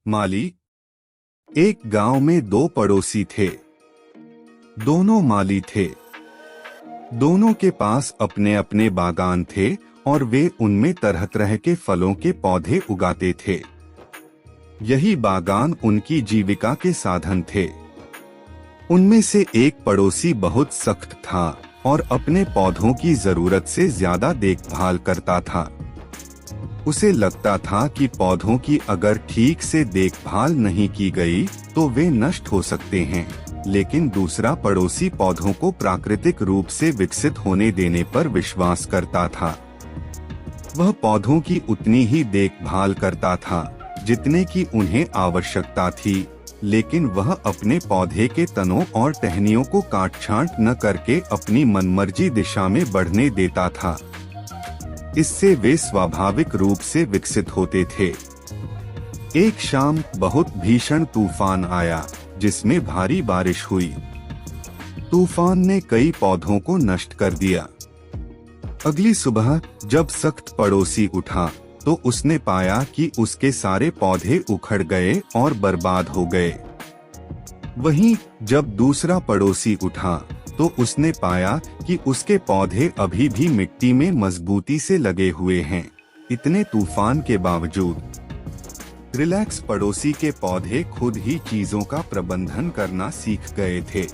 माली। एक गांव में दो पड़ोसी थे। दोनों माली थे। दोनों के पास अपने अपने बागान थे और वे उनमें तरह तरह के फलों के पौधे उगाते थे। यही बागान उनकी जीविका के साधन थे। उनमें से एक पड़ोसी बहुत सख्त था और अपने पौधों की जरूरत से ज्यादा देखभाल करता था। उसे लगता था कि पौधों की अगर ठीक से देखभाल नहीं की गई तो वे नष्ट हो सकते हैं, लेकिन दूसरा पड़ोसी पौधों को प्राकृतिक रूप से विकसित होने देने पर विश्वास करता था। वह पौधों की उतनी ही देखभाल करता था जितने की उन्हें आवश्यकता थी, लेकिन वह अपने पौधे के तनों और टहनियों को काट-छांट न करके अपनी मनमर्जी दिशा में बढ़ने देता था। इससे वे स्वाभाविक रूप से विकसित होते थे। एक शाम बहुत भीषण तूफान आया जिसमें भारी बारिश हुई। तूफान ने कई पौधों को नष्ट कर दिया। अगली सुबह जब सख्त पड़ोसी उठा तो उसने पाया कि उसके सारे पौधे उखड़ गए और बर्बाद हो गए। वहीं जब दूसरा पड़ोसी उठा तो उसने पाया कि उसके पौधे अभी भी मिट्टी में मजबूती से लगे हुए हैं। इतने तूफान के बावजूद रिलैक्स पड़ोसी के पौधे खुद ही चीजों का प्रबंधन करना सीख गए थे।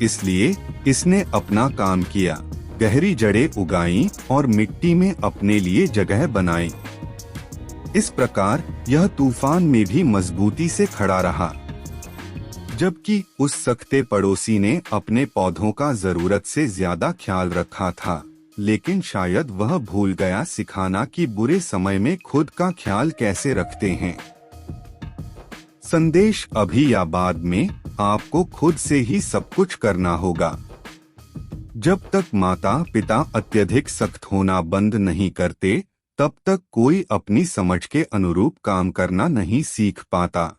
इसलिए इसने अपना काम किया, गहरी जड़ें उगाई और मिट्टी में अपने लिए जगह बनाई। इस प्रकार यह तूफान में भी मजबूती से खड़ा रहा। जबकि उस सख्ते पड़ोसी ने अपने पौधों का जरूरत से ज्यादा ख्याल रखा था, लेकिन शायद वह भूल गया सिखाना कि बुरे समय में खुद का ख्याल कैसे रखते हैं। संदेश: अभी या बाद में आपको खुद से ही सब कुछ करना होगा। जब तक माता पिता अत्यधिक सख्त होना बंद नहीं करते, तब तक कोई अपनी समझ के अनुरूप काम करना नहीं सीख पाता।